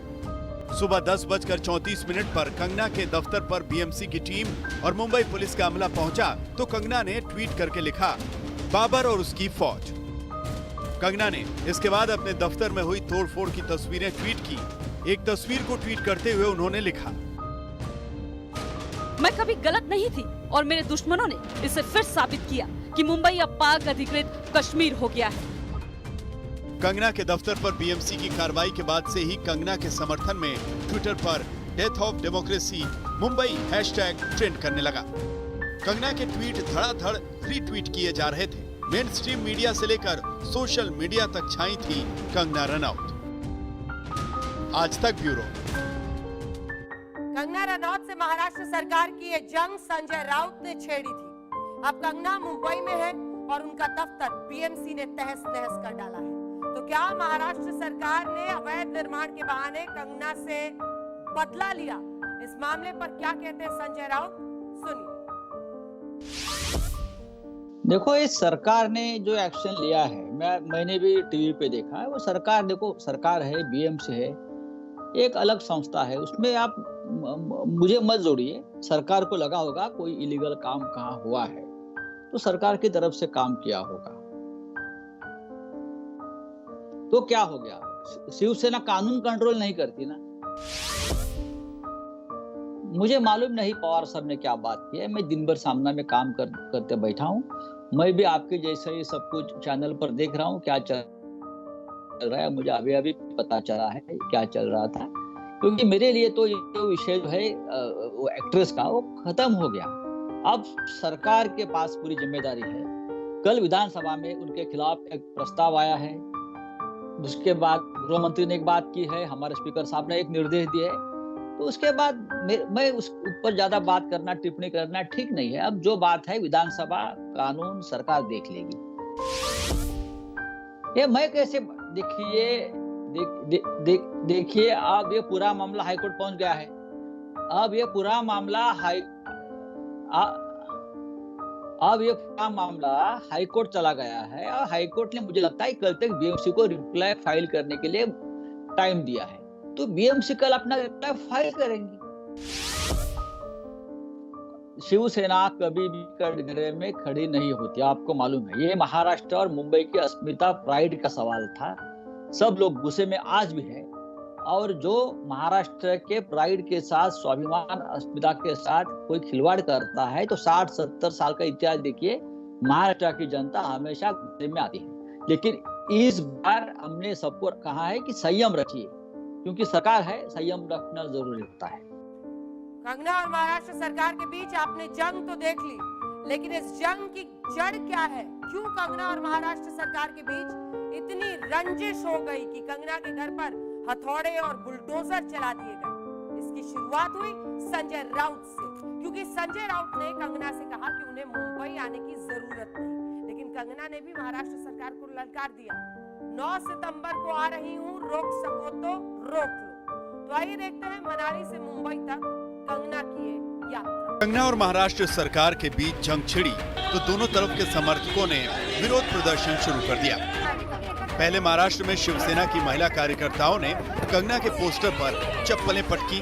[SPEAKER 11] सुबह 10:34 पर कंगना के दफ्तर पर बीएमसी की टीम और मुंबई पुलिस का अमला पहुंचा तो कंगना ने ट्वीट करके लिखा, बाबर और उसकी फौज। कंगना ने इसके बाद अपने दफ्तर में हुई तोड़फोड़ की तस्वीरें ट्वीट की। एक तस्वीर को ट्वीट करते हुए उन्होंने लिखा,
[SPEAKER 17] मैं कभी गलत नहीं थी और मेरे दुश्मनों ने इसे फिर साबित किया कि मुंबई अब पाक अधिकृत कश्मीर हो गया है।
[SPEAKER 11] कंगना के दफ्तर पर बीएमसी की कार्रवाई के बाद से ही कंगना के समर्थन में ट्विटर पर death of democracy Mumbai hashtag trend करने लगा। कंगना के ट्वीट धड़ाधड़ रीट्वीट किए जा रहे थे। मेन स्ट्रीम मीडिया से लेकर सोशल मीडिया तक छाई थी कंगना रनौत। आज तक ब्यूरो।
[SPEAKER 1] कंगना रनौत से महाराष्ट्र सरकार की ये जंग संजय राउत ने छेड़ी थी। अब कंगना मुंबई में है और उनका दफ्तर बीएमसी ने तहस नहस कर डाला है। तो क्या महाराष्ट्र सरकार ने अवैध निर्माण के बहाने कंगना से बदला लिया? इस मामले पर क्या कहते हैं संजय राउत, सुनिए।
[SPEAKER 15] देखो, इस सरकार ने जो एक्शन लिया है, मैंने भी टीवी पे देखा है। वो सरकार, देखो सरकार है, बीएमसी है, एक अलग संस्था है, उसमें आप मुझे मत जोड़िए। सरकार को लगा होगा कोई इलीगल काम कहाँ हुआ है तो सरकार की तरफ से काम किया होगा। तो क्या हो गया? शिवसेना कानून कंट्रोल नहीं करती ना। मुझे मालूम नहीं पवार साहब ने क्या बात की है। मैं दिन भर सामना में काम करते बैठा हूँ। मैं भी आपके जैसे ही सब कुछ चैनल पर देख रहा हूँ क्या चल रहा है। मुझे अभी अभी पता चला है क्या चल रहा था, क्योंकि मेरे लिए तो ये विषय जो है वो एक्ट्रेस का वो खत्म हो गया। अब सरकार के पास पूरी जिम्मेदारी है। कल विधानसभा में उनके खिलाफ एक प्रस्ताव आया है, उसके बाद गृह मंत्री ने एक बात की है, हमारे स्पीकर साहब ने एक निर्देश दिए है। तो उसके बाद मैं उस ऊपर ज्यादा बात करना, टिप्पणी करना ठीक नहीं है। अब जो बात है विधानसभा कानून सरकार देख लेगी। ये मैं कैसे देखिए अब ये पूरा मामला हाईकोर्ट पहुंच गया है। अब ये पूरा मामला हाईकोर्ट चला गया है और हाईकोर्ट ने मुझे लगता है कल तक बीएमसी को रिप्लाई फाइल करने के लिए टाइम दिया है। तो बीएमसी कल अपना रिप्लाई फाइल करेंगी। शिवसेना कभी भी कटघरे में खड़ी नहीं होती, आपको मालूम है। ये महाराष्ट्र और मुंबई की अस्मिता, प्राइड का सवाल था। सब लोग गुस्से में आज भी है। और जो महाराष्ट्र के प्राइड के साथ, स्वाभिमान, अस्मिता के साथ कोई खिलवाड़ करता है तो 60-70 साल का इतिहास देखिए, महाराष्ट्र की जनता हमेशा गुस्से में आती है। लेकिन इस बार हमने सबको कहा है कि संयम रखिए, क्योंकि सरकार है, संयम रखना जरूरी होता है।
[SPEAKER 1] कंगना और महाराष्ट्र सरकार के बीच आपने जंग तो देख ली, लेकिन इस जंग की जड़ क्या है? क्यों कंगना और महाराष्ट्र सरकार के बीच इतनी रंजिश हो गई कि कंगना के घर पर हथौड़े और बुलडोजर चला दिए गए? इसकी शुरुआत हुई संजय राउत से, क्योंकि संजय राउत ने कंगना से कहा कि उन्हें मुंबई आने की जरूरत नहीं, लेकिन कंगना ने भी महाराष्ट्र सरकार को ललकार दिया, 9 सितंबर को आ रही हूँ, रोक सको तो रोक लो। तो आइए देखते हैं मनाली से मुंबई तक कंगना की यात्रा।
[SPEAKER 11] कंगना और महाराष्ट्र सरकार के बीच जंग छिड़ी तो दोनों तरफ के समर्थकों ने विरोध प्रदर्शन शुरू कर दिया। पहले महाराष्ट्र में शिवसेना की महिला कार्यकर्ताओं ने कंगना के पोस्टर पर चप्पलें पटकी।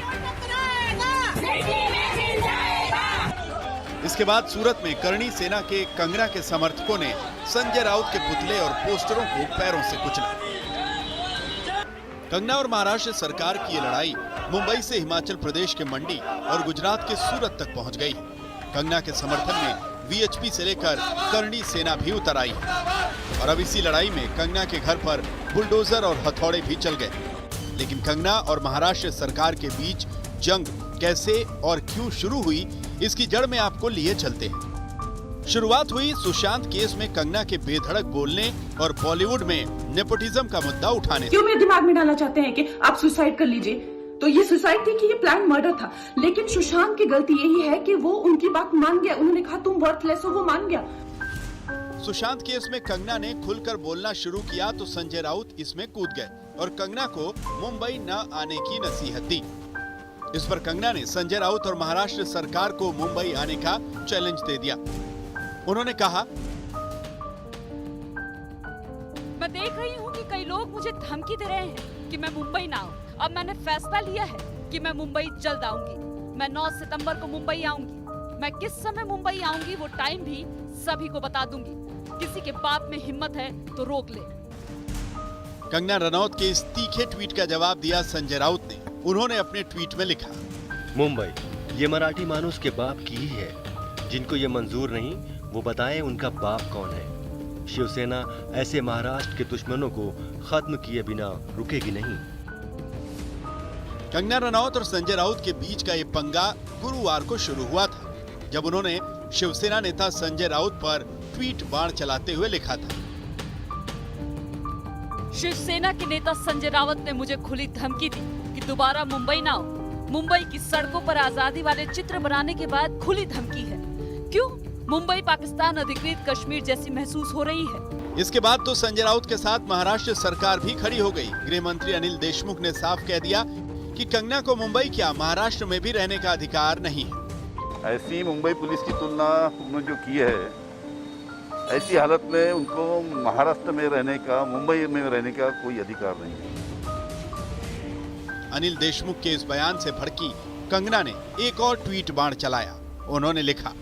[SPEAKER 11] इसके बाद सूरत में करणी सेना के कंगना के समर्थकों ने संजय राउत के पुतले और पोस्टरों को पैरों से कुचला। कंगना और महाराष्ट्र सरकार की ये लड़ाई मुंबई से हिमाचल प्रदेश के मंडी और गुजरात के सूरत तक पहुंच गई। कंगना के समर्थन में वीएचपी से लेकर करणी सेना भी उतर आई है और अब इसी लड़ाई में कंगना के घर पर बुलडोजर और हथौड़े भी चल गए। लेकिन कंगना और महाराष्ट्र सरकार के बीच जंग कैसे और क्यों शुरू हुई, इसकी जड़ में आपको लिए चलते हैं। शुरुआत हुई सुशांत केस में कंगना के बेधड़क बोलने और बॉलीवुड में नेपोटिज्म का मुद्दा उठाने से।
[SPEAKER 19] क्यों मेरे दिमाग में डालना चाहते हैं कि आप सुसाइड कर लीजिए? तो ये सुसाइड थी कि ये प्लान मर्डर था? लेकिन सुशांत की गलती यही है कि वो उनकी बात मान गया। उन्होंने कहा तुम वर्थलेस हो, वो मान गया।
[SPEAKER 11] सुशांत केस में कंगना ने खुलकर बोलना शुरू किया तो संजय राउत इसमें कूद गए और कंगना को मुंबई न आने की नसीहत दी। इस पर कंगना ने संजय राउत और महाराष्ट्र सरकार को मुंबई आने का चैलेंज दे दिया। उन्होंने कहा,
[SPEAKER 17] मैं देख रही हूँ कि कई लोग मुझे धमकी दे रहे हैं कि मैं मुंबई ना आऊँ। अब मैंने फैसला लिया है कि मैं मुंबई जल्द आऊंगी। मैं 9 सितंबर को मुंबई आऊंगी। मैं किस समय मुंबई आऊंगी वो टाइम भी सभी को बता दूंगी। किसी के बाप में हिम्मत है तो रोक ले।
[SPEAKER 11] कंगना रनौत के इस तीखे ट्वीट का जवाब दिया संजय राउत ने। उन्होंने अपने ट्वीट में लिखा,
[SPEAKER 20] मुंबई ये मराठी मानुस के बाप की ही है। जिनको ये मंजूर नहीं वो बताएं उनका बाप कौन है। शिवसेना ऐसे महाराष्ट्र के दुश्मनों को खत्म किए बिना रुकेगी नहीं।
[SPEAKER 11] कंगना रनौत और संजय राउत के बीच का ये पंगा गुरुवार को शुरू हुआ था, जब उन्होंने शिवसेना नेता संजय राउत पर ट्वीट बाण चलाते हुए लिखा था,
[SPEAKER 17] शिवसेना के नेता संजय राउत ने मुझे खुली धमकी दी कि दोबारा मुंबई ना आओ। मुंबई की सड़कों पर आजादी वाले चित्र बनाने के बाद खुली धमकी है। क्यों? मुंबई पाकिस्तान अधिकृत कश्मीर जैसी महसूस हो रही है।
[SPEAKER 11] इसके बाद तो संजय राउत के साथ महाराष्ट्र सरकार भी खड़ी हो गई। गृह मंत्री अनिल देशमुख ने साफ कह दिया कि कंगना को मुंबई क्या महाराष्ट्र में भी रहने का अधिकार नहीं है।
[SPEAKER 21] ऐसी मुंबई पुलिस की तुलना उन्होंने जो की है, ऐसी हालत में उनको महाराष्ट्र में रहने का, मुंबई में रहने का कोई अधिकार नहीं है।
[SPEAKER 11] अनिल देशमुख के इस बयान से भड़की कंगना ने एक और ट्वीट बाण चलाया। उन्होंने लिखा,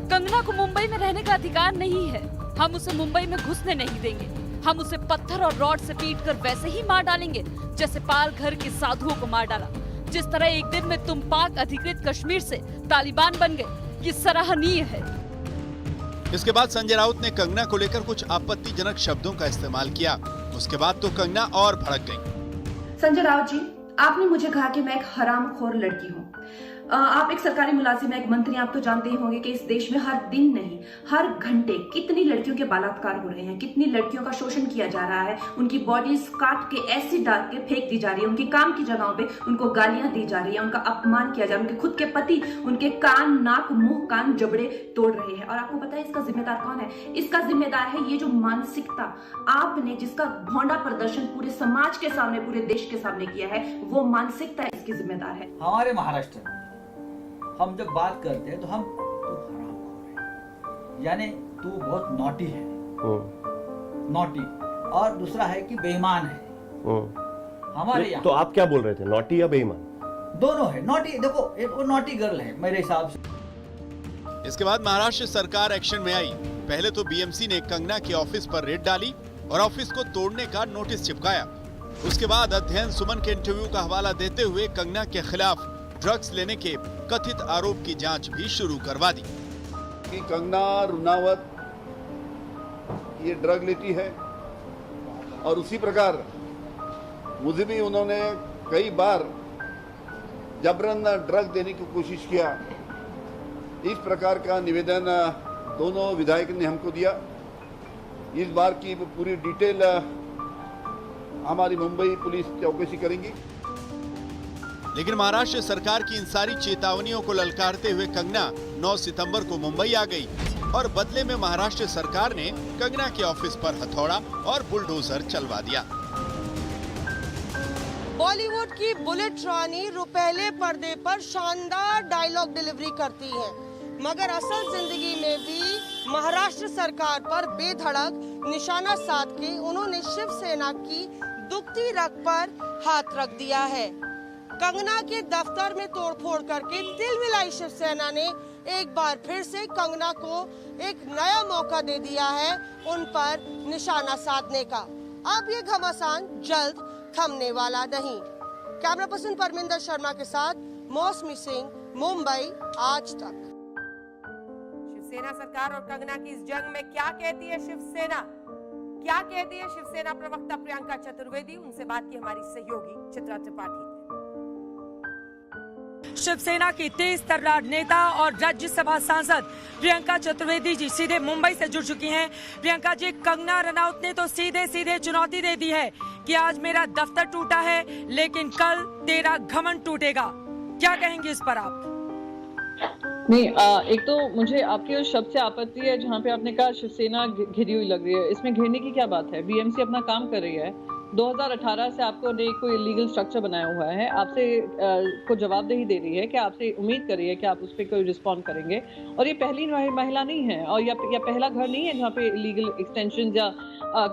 [SPEAKER 17] कंगना को मुंबई में रहने का अधिकार नहीं है। हम उसे मुंबई में घुसने नहीं देंगे। हम उसे पत्थर और रॉड से पीटकर वैसे ही मार डालेंगे जैसे पाल घर के साधुओं को मार डाला। जिस तरह एक दिन में तुम पाक अधिकृत कश्मीर से तालिबान बन गए, ये सराहनीय है।
[SPEAKER 11] इसके बाद संजय राउत ने कंगना को लेकर कुछ आपत्तिजनक शब्दों का इस्तेमाल किया। उसके बाद तो कंगना और भड़क गई।
[SPEAKER 19] संजय राउत जी, आपने मुझे कहा कि मैं एक हरामखोर लड़की हूँ। आप एक सरकारी मुलाजिम हैं, एक मंत्री, आप तो जानते ही होंगे कि इस देश में हर दिन नहीं हर घंटे कितनी लड़कियों के बलात्कार हो रहे हैं, कितनी लड़कियों का शोषण किया जा रहा है। उनकी बॉडीज काट के एसिड डाल के फेंक दी जा रही है। उनकी काम की जगहों पे उनको गालियां दी जा रही है, उनका अपमान किया जा रहा है। उनके खुद के पति उनके कान, नाक, मुंह, कान, जबड़े तोड़ रहे हैं। और आपको पता है इसका जिम्मेदार कौन है? इसका जिम्मेदार है ये जो मानसिकता आपने, जिसका भौंडा प्रदर्शन पूरे समाज के सामने, पूरे देश के सामने किया है, वो मानसिकता इसकी जिम्मेदार है।
[SPEAKER 22] हमारे महाराष्ट्र में हम जब बात करते हैं तो हम तू हरामखोर है, यानी तू बहुत नॉटी है, नॉटी, और दूसरा है कि बेईमान है। हमारे यहाँ
[SPEAKER 20] तो आप क्या बोल रहे थे, नॉटी या बेईमान?
[SPEAKER 22] दोनों है। नॉटी, देखो वो नॉटी गर्ल है मेरे हिसाब से।
[SPEAKER 11] इसके बाद महाराष्ट्र सरकार एक्शन में आई। पहले तो बीएमसी ने कंगना के ऑफिस पर रेड डाली और ऑफिस को तोड़ने का नोटिस चिपकाया। उसके बाद अध्ययन सुमन के इंटरव्यू का हवाला देते हुए कंगना के खिलाफ ड्रग्स लेने के कथित आरोप की जांच भी शुरू करवा दी
[SPEAKER 21] कि कंगना रनौत ये ड्रग लेती है और उसी प्रकार मुझे भी उन्होंने कई बार जबरन ड्रग देने की कोशिश किया। इस प्रकार का निवेदन दोनों विधायक ने हमको दिया। इस बार की पूरी डिटेल हमारी मुंबई पुलिस चौकसी करेंगी।
[SPEAKER 11] लेकिन महाराष्ट्र सरकार की इन सारी चेतावनियों को ललकारते हुए कंगना 9 सितंबर को मुंबई आ गई और बदले में महाराष्ट्र सरकार ने कंगना के ऑफिस पर हथौड़ा और बुलडोजर चलवा दिया।
[SPEAKER 6] बॉलीवुड की बुलेट रानी रुपहले पर्दे पर शानदार डायलॉग डिलीवरी करती है, मगर असल जिंदगी में भी महाराष्ट्र सरकार पर बेधड़क निशाना साध के उन्होंने शिवसेना की दुखती रग पर हाथ रख दिया है। कंगना के दफ्तर में तोड़फोड़ करके तिलमिलाई शिवसेना ने एक बार फिर से कंगना को एक नया मौका दे दिया है उन पर निशाना साधने का। अब ये घमासान जल्द थमने वाला नहीं। कैमरा पर्सन परमिंदर शर्मा के साथ मौसमी सिंह, मुंबई, आज तक।
[SPEAKER 1] शिवसेना सरकार और कंगना की इस जंग में क्या कहती है शिवसेना? क्या कहती है शिवसेना प्रवक्ता प्रियंका चतुर्वेदी? उनसे बात की हमारी सहयोगी चित्रा त्रिपाठी।
[SPEAKER 17] शिवसेना की तेज तर्रार नेता और राज्यसभा सांसद प्रियंका चतुर्वेदी जी सीधे मुंबई से जुड़ चुकी हैं। प्रियंका जी, कंगना रनौत ने तो सीधे सीधे चुनौती दे दी है कि आज मेरा दफ्तर टूटा है लेकिन कल तेरा घमंड टूटेगा। क्या कहेंगे इस पर आप?
[SPEAKER 4] नहीं, एक तो मुझे आपके उस शब्द से आपत्ति है जहाँ पे आपने कहा शिवसेना घिरी हुई लग रही है। इसमें घिरने की क्या बात है? बीएमसी अपना काम कर रही है। 2018 से आपको ने कोई लीगल स्ट्रक्चर बनाया हुआ है, आपसे को जवाबदेही दे रही है कि आपसे उम्मीद कर रही है कि आप उस पर कोई रिस्पॉन्ड करेंगे। और ये पहली महिला नहीं है और या पहला घर नहीं है जहाँ पे लीगल एक्सटेंशन या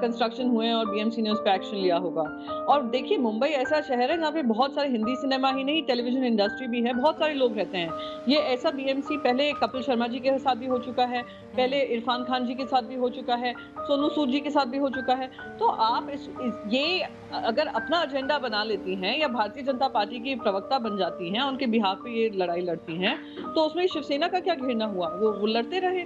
[SPEAKER 4] कंस्ट्रक्शन हुए हैं और बीएमसी ने उस पर एक्शन लिया होगा। और देखिए, मुंबई ऐसा शहर है जहाँ पे बहुत सारे हिंदी सिनेमा ही नहीं, टेलीविजन इंडस्ट्री भी है, बहुत सारे लोग रहते हैं। ये ऐसा बीएमसी पहले कपिल शर्मा जी के साथ भी हो चुका है, पहले इरफान खान जी के साथ भी हो चुका है, सोनू सूद जी के साथ भी हो चुका है। तो आप ये अगर अपना एजेंडा बना लेती हैं या भारतीय जनता पार्टी की प्रवक्ता बन जाती हैं, उनके बिहाफ पे ये लड़ाई लड़ती हैं, तो उसमें शिवसेना का क्या घिरना हुआ? वो लड़ते रहे,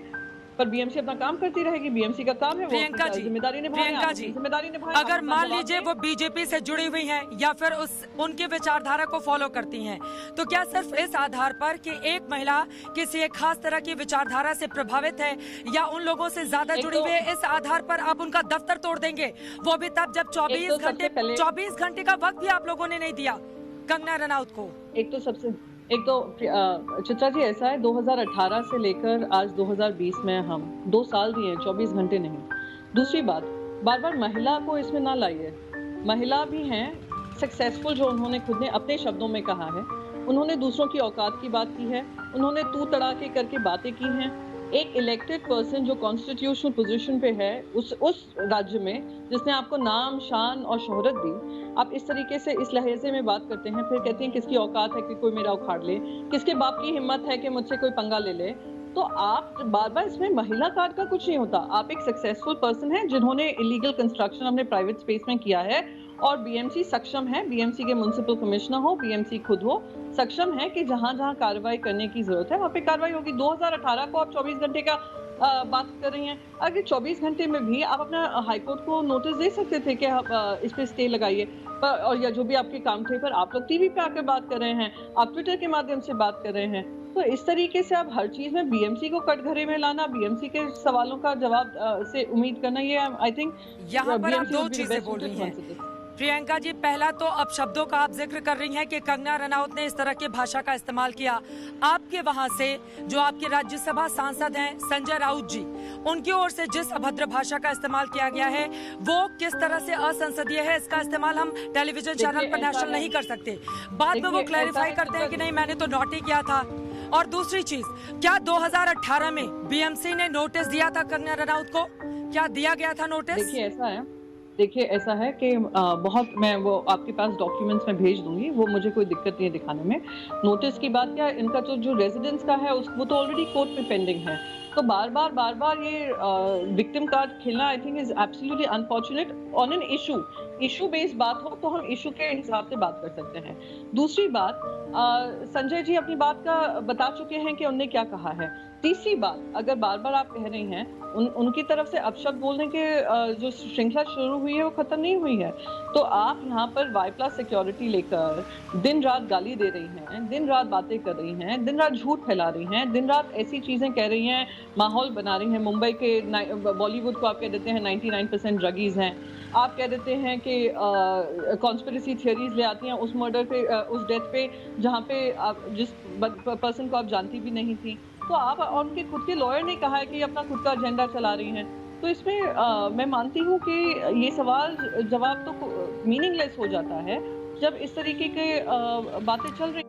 [SPEAKER 4] पर बीएमसी अपना काम करती रहेगी। बीएमसी का काम है वो जिम्मेदारी निभाए।
[SPEAKER 17] अगर मान लीजिए वो बीजेपी से जुड़ी हुई हैं या फिर उनके विचारधारा को फॉलो करती हैं, तो क्या सिर्फ इस आधार पर कि एक महिला किसी एक खास तरह की विचारधारा से प्रभावित है या उन लोगों से ज्यादा जुड़ी हुई है, इस आधार पर आप उनका दफ्तर तोड़ देंगे? वो भी तब जब 24 घंटे का वक्त भी आप लोगों ने नहीं दिया कंगना रनौत को।
[SPEAKER 4] एक तो चित्रा जी, ऐसा है 2018 से लेकर आज 2020 में हम 2 साल दिए, 24 घंटे नहीं। दूसरी बात, बार बार महिला को इसमें ना लाइए। महिला भी हैं सक्सेसफुल, जो उन्होंने खुद ने अपने शब्दों में कहा है। उन्होंने दूसरों की औकात की बात की है, उन्होंने तू तड़ाके करके बातें की हैं। एक इलेक्टेड पर्सन जो कॉन्स्टिट्यूशनल पोजीशन पे है उस राज्य में, जिसने आपको नाम, शान और शोहरत दी, आप इस तरीके से इस लहजे में बात करते हैं, फिर कहते हैं किसकी औकात है कि कोई मेरा उखाड़ ले, किसके बाप की हिम्मत है कि मुझसे कोई पंगा ले ले। तो आप बार बार इसमें महिला कार्ड का कुछ नहीं होता। आप एक सक्सेसफुल पर्सन हैं जिन्होंने इलीगल कंस्ट्रक्शन अपने प्राइवेट स्पेस में किया है और बीएमसी सक्षम है, बीएमसी के म्युनिसिपल कमिश्नर हो, बीएमसी खुद हो, सक्षम है कि जहां जहां कार्रवाई करने की जरूरत है वहां पे कार्रवाई होगी। 2018 को आप 24 घंटे का बात कर रही हैं। अगर 24 घंटे में भी आप अपना हाईकोर्ट को नोटिस दे सकते थे कि आप इस पे स्टे लगाइए, और या जो भी आपके काम थे, पर आप लोग टीवी पे आकर बात कर रहे हैं, आप ट्विटर के माध्यम से बात कर रहे हैं। तो इस तरीके से आप हर चीज में बीएमसी को कटघरे में लाना, बीएमसी के सवालों का जवाब से उम्मीद करना, ये आई थिंक
[SPEAKER 17] यहाँ पर आप 2 चीजें बोल रही हैं प्रियंका जी। पहला तो अब शब्दों का आप जिक्र कर रही हैं कि कंगना रनौत ने इस तरह की भाषा का इस्तेमाल किया। आपके वहां से जो आपके राज्यसभा सांसद हैं संजय राउत जी, उनकी ओर से जिस अभद्र भाषा का इस्तेमाल किया गया है वो किस तरह से असंसदीय है, इसका इस्तेमाल हम टेलीविजन चैनल पर नेशनल नहीं कर सकते। बाद में वो क्लैरिफाई करते हैं कि नहीं, मैंने तो नोटिस किया था। और दूसरी चीज, क्या 2018 में बीएमसी ने नोटिस दिया था कंगना रनौत को? क्या दिया गया था नोटिस?
[SPEAKER 4] देखिए ऐसा है कि बहुत, मैं वो आपके पास डॉक्यूमेंट्स में भेज दूंगी, वो मुझे कोई दिक्कत नहीं है दिखाने में। नोटिस की बात क्या, इनका जो रेजिडेंस का है वो तो ऑलरेडी कोर्ट में पेंडिंग है। तो बार बार ये विक्टिम कार्ड खेलना I think is absolutely unfortunate. On an issue based बात हो तो हम इशू के हिसाब से बात कर सकते हैं। दूसरी बात, संजय जी अपनी बात का बता चुके हैं कि उनने क्या कहा है। तीसरी बात, अगर बार बार आप कह रही हैं उनकी तरफ से अपशब्द बोलने के जो श्रृंखला शुरू हुई है वो खत्म नहीं हुई है। तो आप यहाँ पर Y+ सिक्योरिटी लेकर दिन रात गाली दे रही हैं, दिन रात बातें कर रही हैं, दिन रात झूठ फैला रही हैं, दिन रात ऐसी चीजें कह रही हैं, माहौल बना रही हैं। मुंबई के बॉलीवुड को आप कह देते हैं 99% ड्रगीज हैं, आप कह देते हैं कि कॉन्स्पिरेसी थियरीज ले आती हैं उस मर्डर पे, उस डेथ पे जहाँ पे जिस पर्सन को आप जानती भी नहीं थी। तो आप, उनके खुद के लॉयर ने कहा है कि अपना खुद का एजेंडा चला रही हैं। तो इसमें मैं मानती हूँ कि ये सवाल जवाब तो मीनिंगलेस हो जाता है जब इस तरीके के बातें चल रही।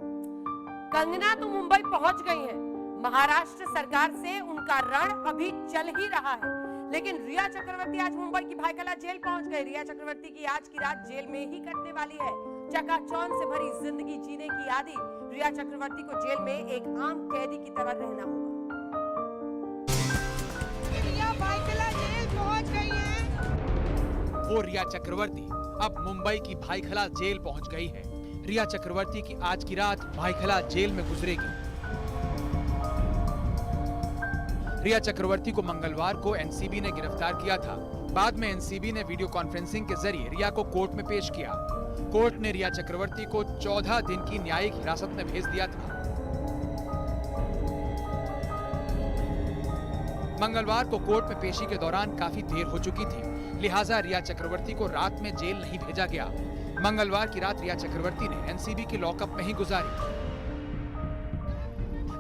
[SPEAKER 1] कंगना तो मुंबई पहुंच गई हैं। महाराष्ट्र सरकार से उनका रण अभी चल ही रहा है, लेकिन रिया चक्रवर्ती आज मुंबई की भायखला जेल पहुंच गई। रिया चक्रवर्ती की आज की रात जेल में ही कटने वाली है। चकाचौंध से भरी जिंदगी जीने की आदि रिया चक्रवर्ती को जेल में एक आम कैदी की तरह रहना होगा।
[SPEAKER 6] पहुंच गई हैं।
[SPEAKER 3] वो रिया चक्रवर्ती अब मुंबई की भाईखला जेल पहुंच गई है। रिया चक्रवर्ती की आज की रात भाईखला जेल में गुजरेगी। रिया चक्रवर्ती को मंगलवार को एनसीबी ने गिरफ्तार किया था। बाद में एनसीबी ने वीडियो कॉन्फ्रेंसिंग के जरिए रिया को कोर्ट में पेश किया। कोर्ट ने रिया चक्रवर्ती को 14 दिन की न्यायिक हिरासत में भेज दिया था। मंगलवार को कोर्ट में पेशी के दौरान काफी देर हो चुकी थी, लिहाजा रिया चक्रवर्ती को रात में जेल नहीं भेजा गया। मंगलवार की रात रिया चक्रवर्ती ने एनसीबी के लॉकअप में ही गुजारी।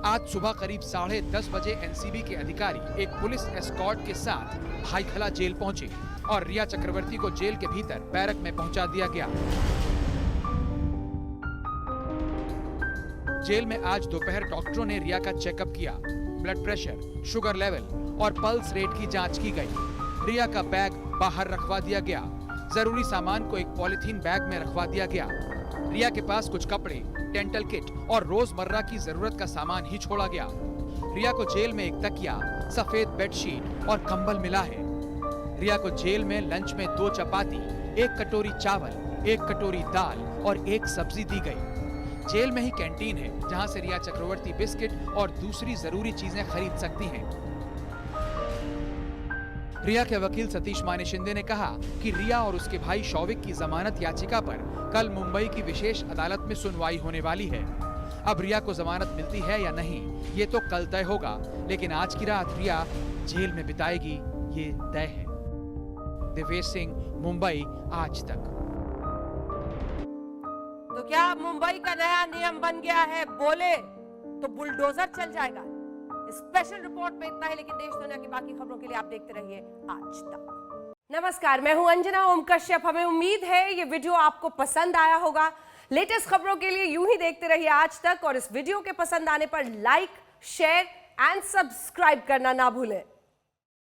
[SPEAKER 3] आज सुबह करीब 10:30 बजे एनसीबी के अधिकारी एक पुलिस एस्कॉर्ट के साथ भाईखला जेल पहुंचे और रिया चक्रवर्ती को जेल के भीतर बैरक में पहुंचा दिया गया। जेल में आज दोपहर डॉक्टरों ने रिया का चेकअप किया। ब्लड प्रेशर, शुगर लेवल और पल्स रेट की जांच की गई। रिया का बैग बाहर रखवा दिया गया। जरूरी सामान को एक पॉलिथीन बैग में रखवा दिया गया। रिया के पास कुछ कपड़े, डेंटल किट और रोजमर्रा की जरूरत का सामान ही छोड़ा गया। रिया को जेल में एक तकिया, सफेद बेडशीट और कंबल मिला है। रिया को जेल में लंच में 2 चपाती, 1 कटोरी चावल, 1 कटोरी दाल और 1 सब्जी दी गई। जेल में ही कैंटीन है जहां से रिया चक्रवर्ती बिस्किट और दूसरी जरूरी चीजें खरीद सकती हैं। रिया के वकील सतीश माने शिंदे ने कहा कि रिया और उसके भाई शौविक की जमानत याचिका पर कल मुंबई की विशेष अदालत में सुनवाई होने वाली है। अब रिया को जमानत मिलती है या नहीं, ये तो कल तय होगा, लेकिन आज की रात रिया जेल में बिताएगी, ये तय है। दिवेश सिंह, मुंबई आज तक।
[SPEAKER 1] तो क्या मुंबई का नया नियम बन गया है, बोले तो बुलडोजर चल जाएगा? स्पेशल रिपोर्ट में इतना ही, लेकिन देश दुनिया की बाकी खबरों के लिए आप देखते रहिए आज तक। नमस्कार, मैं हूं अंजना ओम कश्यप। हमें उम्मीद है ये वीडियो आपको पसंद आया होगा। लेटेस्ट खबरों के लिए यूं ही देखते रहिए आज तक और इस वीडियो के पसंद आने पर लाइक, शेयर एंड सब्सक्राइब करना ना भूलें।